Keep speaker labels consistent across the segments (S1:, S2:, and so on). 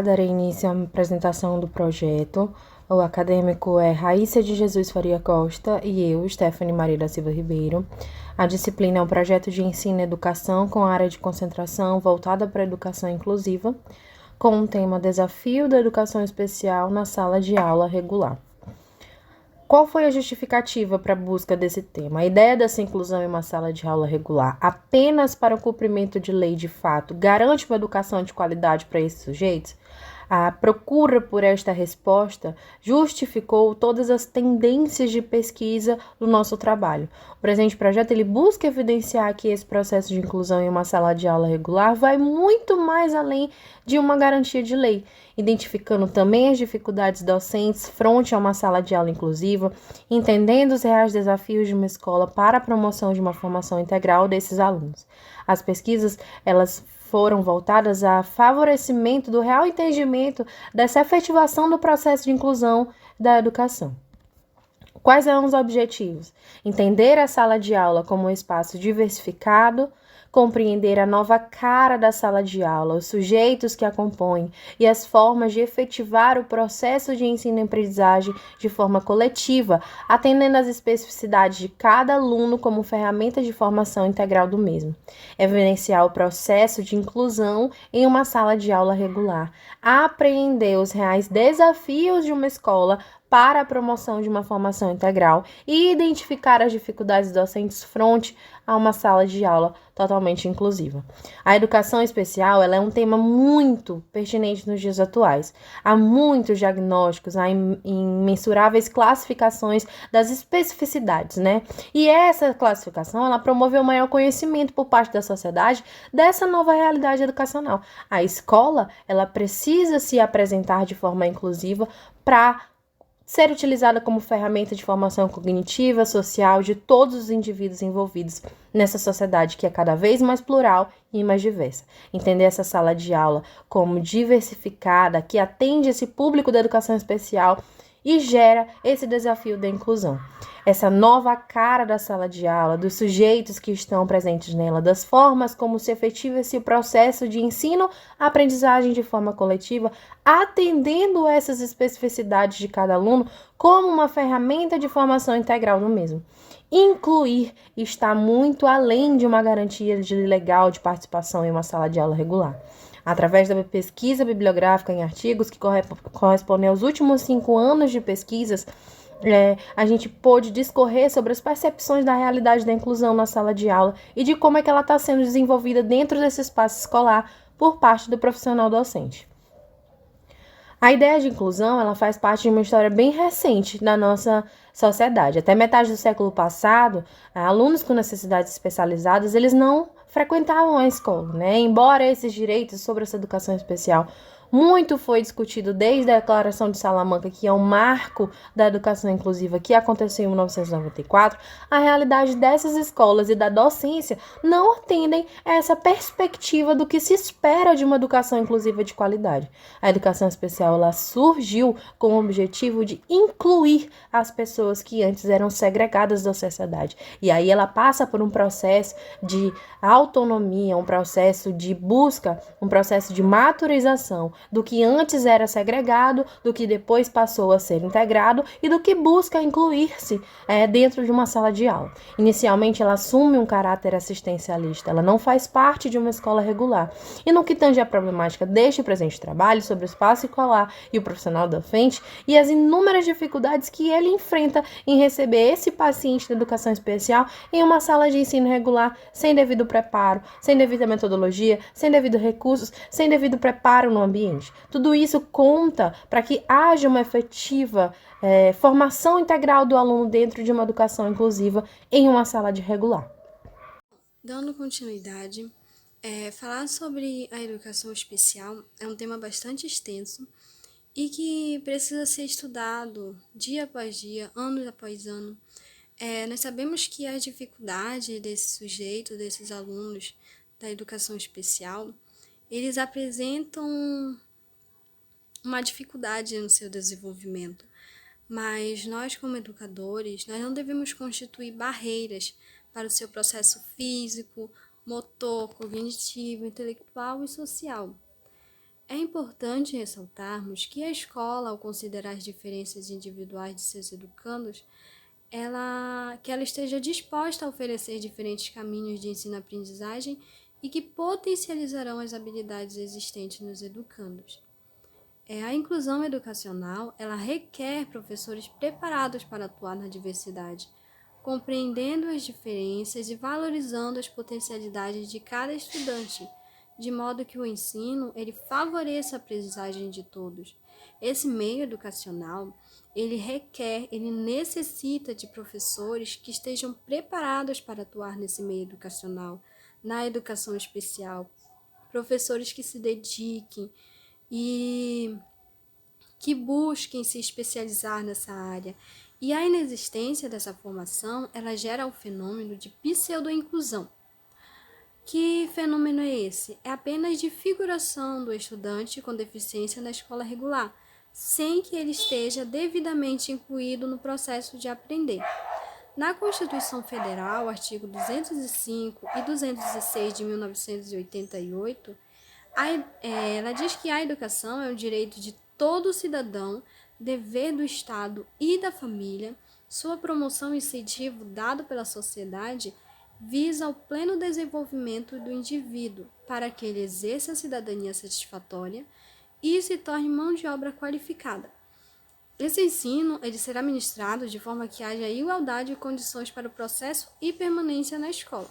S1: darei início à apresentação do projeto. O acadêmico é Raíssa de Jesus Faria Costa e eu, Stephanie Maria da Silva Ribeiro. A disciplina é um projeto de ensino e educação com área de concentração voltada para a educação inclusiva, com o tema Desafio da Educação Especial na Sala de Aula Regular. Qual foi a justificativa para a busca desse tema? A ideia dessa inclusão em uma sala de aula regular apenas para o cumprimento de lei de fato garante uma educação de qualidade para esses sujeitos? A procura por esta resposta justificou todas as tendências de pesquisa do nosso trabalho. O presente projeto ele busca evidenciar que esse processo de inclusão em uma sala de aula regular vai muito mais além de uma garantia de lei, identificando também as dificuldades docentes frente a uma sala de aula inclusiva, entendendo os reais desafios de uma escola para a promoção de uma formação integral desses alunos. As pesquisas, elas foram voltadas a favorecimento do real entendimento dessa efetivação do processo de inclusão da educação. Quais são os objetivos? Entender a sala de aula como um espaço diversificado, compreender a nova cara da sala de aula, os sujeitos que a compõem e as formas de efetivar o processo de ensino e aprendizagem de forma coletiva, atendendo às especificidades de cada aluno como ferramenta de formação integral do mesmo. Evidenciar o processo de inclusão em uma sala de aula regular, apreender os reais desafios de uma escola para a promoção de uma formação integral e identificar as dificuldades docentes frente a uma sala de aula totalmente inclusiva. A educação especial ela é um tema muito pertinente nos dias atuais. Há muitos diagnósticos, há imensuráveis classificações das especificidades, né? E essa classificação ela promoveu maior conhecimento por parte da sociedade dessa nova realidade educacional. A escola ela precisa se apresentar de forma inclusiva para ser utilizada como ferramenta de formação cognitiva, social de todos os indivíduos envolvidos nessa sociedade que é cada vez mais plural e mais diversa. Entender essa sala de aula como diversificada, que atende esse público da educação especial e gera esse desafio da inclusão. Essa nova cara da sala de aula, dos sujeitos que estão presentes nela, das formas como se efetiva esse processo de ensino-aprendizagem de forma coletiva, atendendo essas especificidades de cada aluno como uma ferramenta de formação integral no mesmo. Incluir está muito além de uma garantia de legal de participação em uma sala de aula regular. Através da pesquisa bibliográfica em artigos que correspondem aos últimos 5 anos de pesquisas, a gente pôde discorrer sobre as percepções da realidade da inclusão na sala de aula e de como é que ela está sendo desenvolvida dentro desse espaço escolar por parte do profissional docente. A ideia de inclusão ela faz parte de uma história bem recente da nossa sociedade. Até metade do século passado, alunos com necessidades especializadas eles não frequentavam a escola, né? Embora esses direitos sobre essa educação especial muito foi discutido desde a Declaração de Salamanca, que é um marco da educação inclusiva que aconteceu em 1994, a realidade dessas escolas e da docência não atendem a essa perspectiva do que se espera de uma educação inclusiva de qualidade. A educação especial ela surgiu com o objetivo de incluir as pessoas que antes eram segregadas da sociedade. E aí ela passa por um processo de autonomia, um processo de busca, um processo de maturização do que antes era segregado, do que depois passou a ser integrado e do que busca incluir-se dentro de uma sala de aula. Inicialmente, ela assume um caráter assistencialista, ela não faz parte de uma escola regular. E no que tange a problemática deste presente trabalho sobre o espaço escolar e o profissional docente e as inúmeras dificuldades que ele enfrenta em receber esse paciente da educação especial em uma sala de ensino regular sem devido preparo, sem devida metodologia, sem devido recursos, sem devido preparo no ambiente. Tudo isso conta para que haja uma efetiva formação integral do aluno dentro de uma educação inclusiva em uma sala de regular.
S2: Dando continuidade, falar sobre a educação especial é um tema bastante extenso e que precisa ser estudado dia após dia, ano após ano. Nós sabemos que as dificuldades desse sujeito, desses alunos da educação especial, eles apresentam uma dificuldade no seu desenvolvimento, mas nós como educadores, nós não devemos constituir barreiras para o seu processo físico, motor, cognitivo, intelectual e social. É importante ressaltarmos que a escola, ao considerar as diferenças individuais de seus educandos, que ela esteja disposta a oferecer diferentes caminhos de ensino-aprendizagem e que potencializarão as habilidades existentes nos educandos. A inclusão educacional, ela requer professores preparados para atuar na diversidade, compreendendo as diferenças e valorizando as potencialidades de cada estudante, de modo que o ensino ele favoreça a aprendizagem de todos. Esse meio educacional, ele necessita de professores que estejam preparados para atuar nesse meio educacional, na educação especial, professores que se dediquem e que busquem se especializar nessa área. E a inexistência dessa formação, ela gera o fenômeno de pseudo-inclusão. Que fenômeno é esse? É apenas de figuração do estudante com deficiência na escola regular, sem que ele esteja devidamente incluído no processo de aprender. Na Constituição Federal, artigo 205 e 206 de 1988, ela diz que a educação é um direito de todo cidadão, dever do Estado e da família, sua promoção e incentivo dado pela sociedade visa o pleno desenvolvimento do indivíduo para que ele exerça a cidadania satisfatória e se torne mão de obra qualificada. Esse ensino ele será ministrado de forma que haja igualdade de condições para o processo e permanência na escola.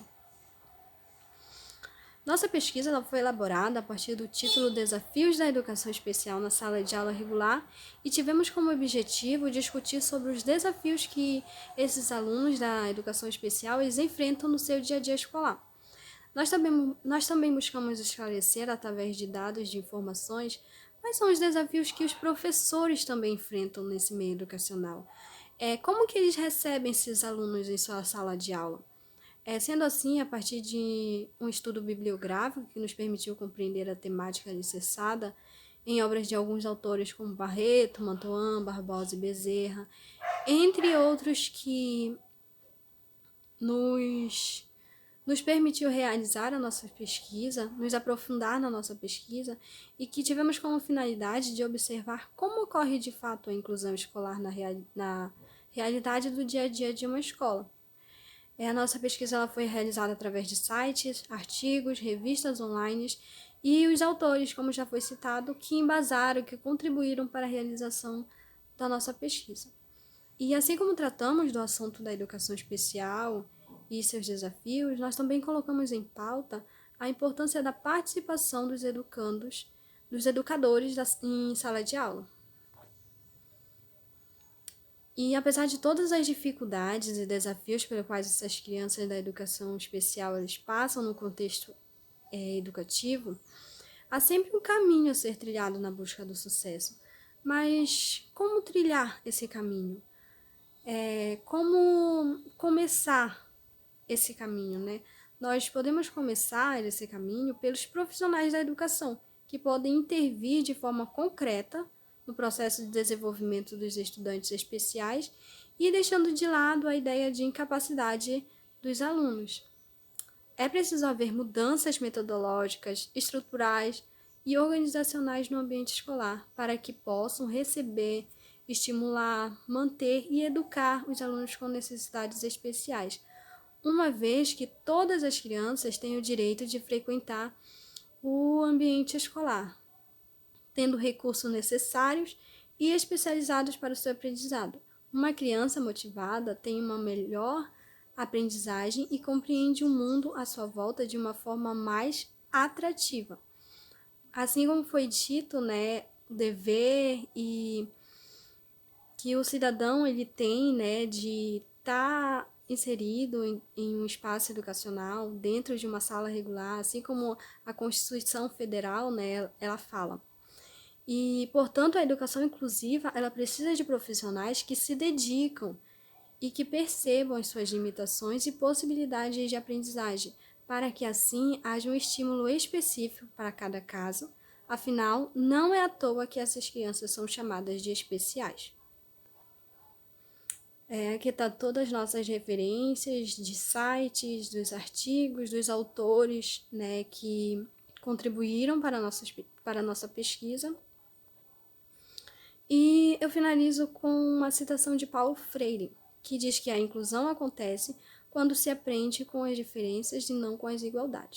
S2: Nossa pesquisa ela foi elaborada a partir do título Desafios da Educação Especial na Sala de Aula Regular e tivemos como objetivo discutir sobre os desafios que esses alunos da educação especial eles enfrentam no seu dia a dia escolar. Nós também buscamos esclarecer, através de dados de informações, quais são os desafios que os professores também enfrentam nesse meio educacional. Como que eles recebem esses alunos em sua sala de aula? Sendo assim, a partir de um estudo bibliográfico que nos permitiu compreender a temática alicerçada em obras de alguns autores como Barreto, Mantoan, Barbosa e Bezerra, entre outros que nos permitiu realizar a nossa pesquisa, nos aprofundar na nossa pesquisa e que tivemos como finalidade de observar como ocorre de fato a inclusão escolar na realidade do dia a dia de uma escola. A nossa pesquisa ela foi realizada através de sites, artigos, revistas online e os autores, como já foi citado, que embasaram, que contribuíram para a realização da nossa pesquisa. E assim como tratamos do assunto da educação especial e seus desafios, nós também colocamos em pauta a importância da participação dos educadores em sala de aula. E apesar de todas as dificuldades e desafios pelos quais essas crianças da educação especial eles passam no contexto educativo, há sempre um caminho a ser trilhado na busca do sucesso. Mas como trilhar esse caminho? Como começar esse caminho, né? Nós podemos começar esse caminho pelos profissionais da educação, que podem intervir de forma concreta no processo de desenvolvimento dos estudantes especiais e deixando de lado a ideia de incapacidade dos alunos. É preciso haver mudanças metodológicas, estruturais e organizacionais no ambiente escolar para que possam receber, estimular, manter e educar os alunos com necessidades especiais, uma vez que todas as crianças têm o direito de frequentar o ambiente escolar, tendo recursos necessários e especializados para o seu aprendizado. Uma criança motivada tem uma melhor aprendizagem e compreende o mundo à sua volta de uma forma mais atrativa. Assim como foi dito, o dever e que o cidadão ele tem, de estar inserido em um espaço educacional dentro de uma sala regular, assim como a Constituição Federal, ela fala. E, portanto, a educação inclusiva, ela precisa de profissionais que se dedicam e que percebam as suas limitações e possibilidades de aprendizagem, para que assim haja um estímulo específico para cada caso. Afinal, não é à toa que essas crianças são chamadas de especiais. Aqui está todas as nossas referências de sites, dos artigos, dos autores, que contribuíram para para a nossa pesquisa. E eu finalizo com uma citação de Paulo Freire, que diz que a inclusão acontece quando se aprende com as diferenças e não com as igualdades.